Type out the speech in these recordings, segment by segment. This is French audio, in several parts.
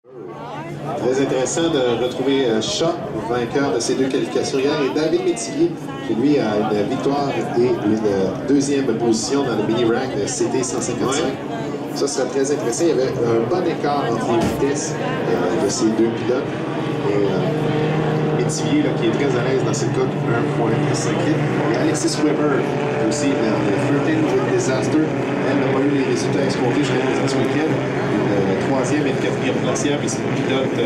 Très intéressant de retrouver Shaw, vainqueur de ces deux qualifications hier, et David Métivier, qui lui a une victoire et une deuxième position dans le mini-rack de CT 155. Ouais. Ça serait très intéressant. Il y avait un bon écart entre les vitesses de ces deux pilotes. Et Métivier, là, qui est très à l'aise dans cette coque 1.5 litres. Et Alexis Weber, aussi le 13 with Disaster. Elle n'a pas eu les résultats escomptés jusqu'à ce week-end. Troisième et une quatrième placière, mais c'est une pilote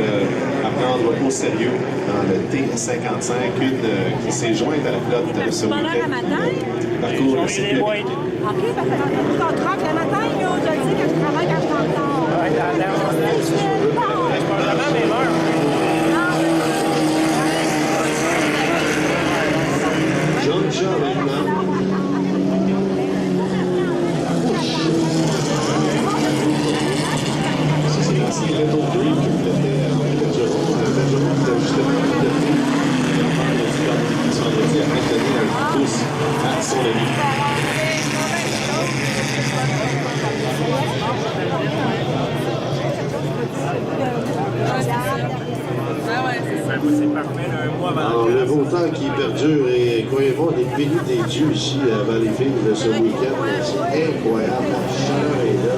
à prendre au sérieux dans le T55, une qui s'est jointe à la pilote de ce week-end. Parcours le circuit. OK, parce que quand on troque le matin, je sais que je travaille quand je suis en retard. Responsablement, mais l'heure. John Shaw maintenant. C'est le tour 2 qui était en Bergeron. Bergeron qui a justement piloté ce vendredi afin de donner un pouce à son ami. C'est parfait, un mois avant. Alors, le beau temps qui perdure et croyez-moi, on est bénis des dieux ici avant les filles de ce week-end. C'est incroyable, la chaleur est là.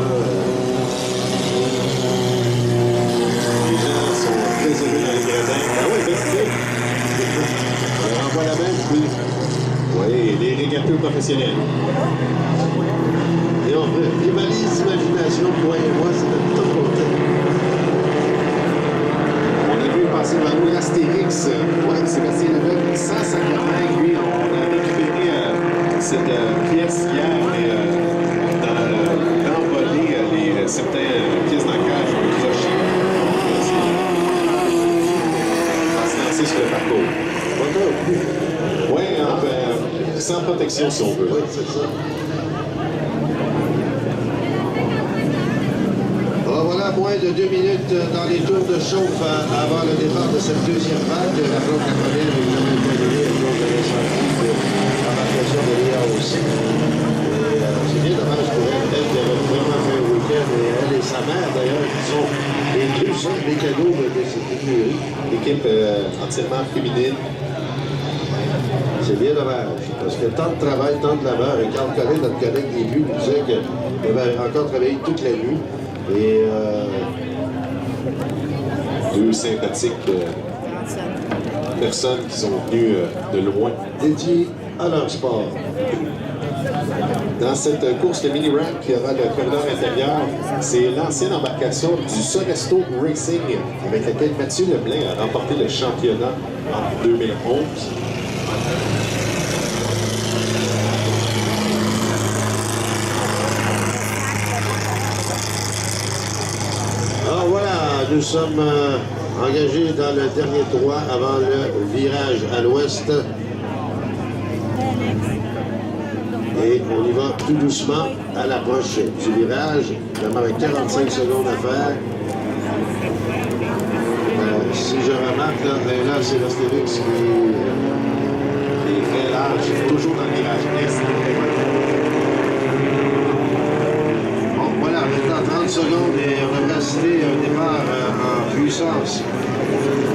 Très heureux dans les gradins. Ah oui, belle idée. On renvoie la même, oui. Oui, les régateux professionnels. Et on rivalise l'imagination, croyez-moi, c'est de tout côté. On a vu passer devant nous l'Astérix. Oui, Sébastien Levesque, sans sacrement. Lui, on a récupéré cette pièce hier et dans l'envolée, certaines pièces d'ancrage ont cloché. Sur le parcours. Oui, sans protection si on veut. Oui, c'est ça. Alors voilà, moins de 2 minutes dans les tours de chauffe avant le départ de cette deuxième vague. La flotte carbonienne est jamais terminée, la flotte de l'incendie, l'embarcation de l'IA aussi. C'est bien dommage pour elle qui avait vraiment fait un week-end, et elle et sa mère d'ailleurs, qui sont les deux seuls mécanos de cette écurie. Équipe entièrement féminine. C'est bien dommage, parce que tant de travail, tant de labeur, et Carl Collin, notre collègue des buts, nous disait qu'il avait encore travaillé toute la nuit. Et deux sympathiques personnes qui sont venues de loin. dédiés à leur sport. Dans cette course, le mini-rack qui aura le corridor intérieur, c'est l'ancienne embarcation du Soresto Racing avec laquelle Mathieu Leblanc a remporté le championnat en 2011. Alors voilà, nous sommes engagés dans le dernier toit avant le virage à l'ouest. Et on y va tout doucement à l'approche du virage. Il y a 45 secondes à faire. Si je remarque, là c'est l'Astérix qui est très large, toujours dans le virage est. Bon, voilà, maintenant 30 secondes et on devrait assister à un départ en puissance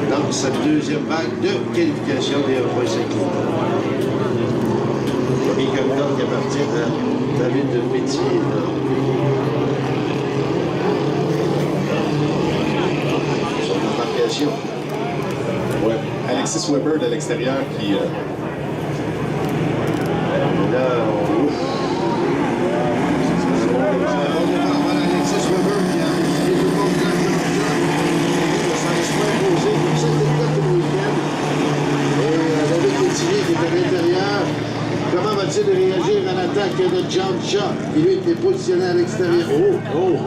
dans cette deuxième vague de qualification des 1.5 litres. Hélicoptère qui appartient à David Métivier. Son embarcation. Ouais. Alexis Weber de l'extérieur qui... Là, on... Voilà Alexis Weber qui a fait tout le monde dans le jeu. Ça se fait imposer comme ça, c'était là tout le week-end. Et David Métivier qui est à l'intérieur. Comment va-t-il réagir à l'attaque de John Shaw, qui lui était positionné à l'extérieur?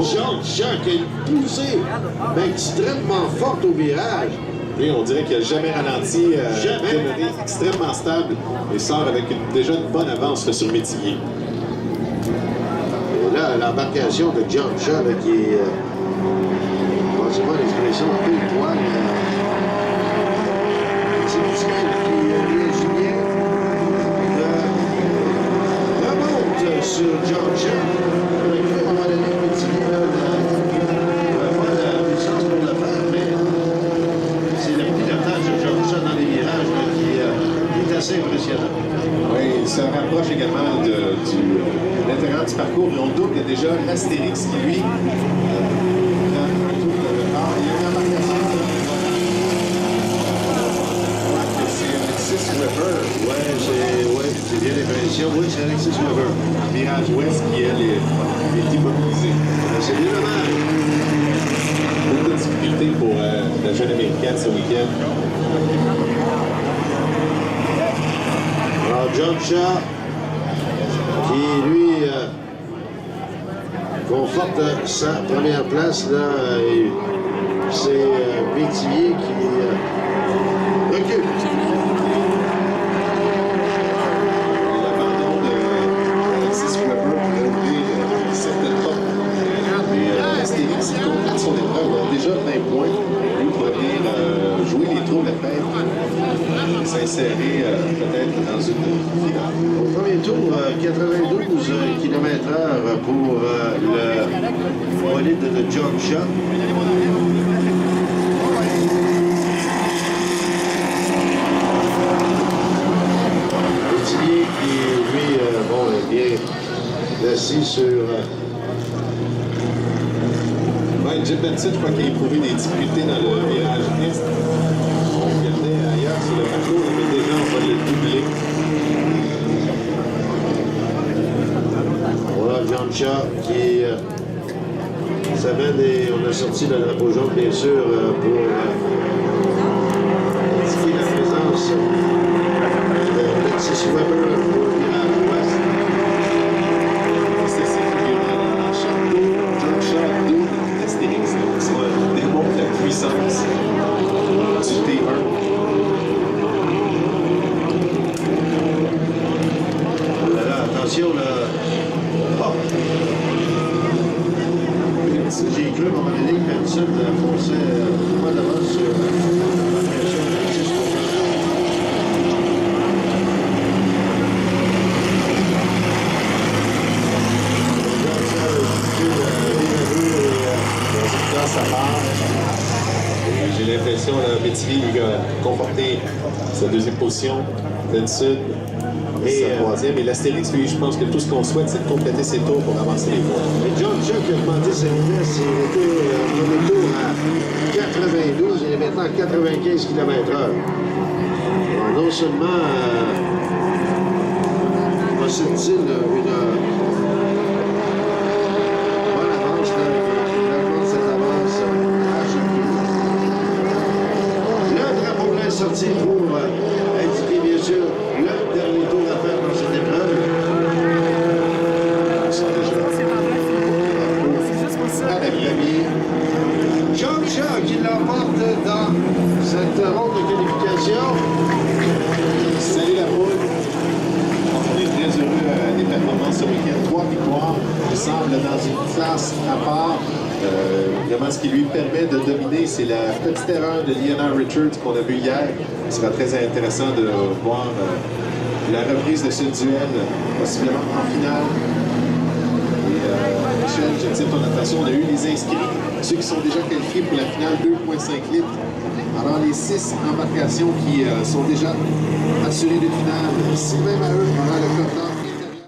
John Shaw qui a une poussée extrêmement forte au virage. Et on dirait qu'il n'a jamais ralenti, Jamais. demeuré extrêmement stable et sort avec déjà une bonne avance sur Métivier. Et là, l'embarcation de John Shaw là, qui est, pensez-moi l'expression, pile poil. C'est lui qui réagit bien. Remonte sur John Shaw. Avec lui, à un moment donné, Métivier, faire la puissance pour le faire. impressionnant. Oui, il se rapproche également de l'intérieur du parcours. Mais on double déjà l'Astérix qui, lui, prend un tour de départ. Il y a une embarcation. C'est Alexis Weber. Ouais, c'est bien l'impression. Oui, c'est Alexis Weber. Mirage Ouest qui, elle, est immobilisée. C'est bien dommage. Beaucoup de difficultés pour la jeune américaine ce week-end. Alors, John Shaw, qui lui conforte sa première place, là, c'est Métivier qui recule. L'abandon d'Alexis Weber pour ouvrir certaines portes. Mais Astérix qui complète son épreuve a déjà 20 points. Lui pourrait venir jouer les trous de la tête et s'insérer peut-être dans une finale. Au premier tour, 92 km/h pour le bolide de John Shaw. Métivier qui, lui, est bien assis sur... Ouais, Jim Benson, je crois qu'il a éprouvé des difficultés dans le virage est. On regardait ailleurs sur le parcours, mais déjà on va le doubler. Voilà, John Shaw qui s'amène et on a sorti le drapeau jaune, bien sûr, pour indiquer la présence de Alexis Weber pour le virage ouest. C'est ça qui est en château, John Shaw, double Astérix. Donc ça démontre la puissance du T1. Là, attention, là. Oh. J'ai cru à un moment donné que Benson fonçait pas d'avance sur la pression d'Alexis Weber. J'ai l'impression que Métivier lui a conforté sa deuxième position, Benson sa troisième. Et l'Astérix, lui, je pense que tout ce qu'on souhaite, c'est de compléter ses tours pour avancer les points. Et John Shaw qui a augmenté sa vitesse, il était au retour à 92, il est maintenant à 95 km/h. Alors, non seulement possède-t-il une bonne avance, là, cette avance à le drapeau blanc est sorti pour indiquer, bien sûr, le dernier tour à faire dans cette épreuve. John Shaw qui l'emporte dans cette ronde de qualification. Salut la poule. On est très heureux des performances ce week-end. 3 victoires. Il semble dans une classe à part. Vraiment, ce qui lui permet de dominer, c'est la petite erreur de Lionel Richards qu'on a vu hier. Ce sera très intéressant de voir la reprise de ce duel, possiblement en finale. Et Michel, j'attire ton attention, on a eu les inscrits, ceux qui sont déjà qualifiés pour la finale 2,5 litres. Alors les 6 embarcations qui sont déjà assurées de finale, Sylvain Maheu aura le quota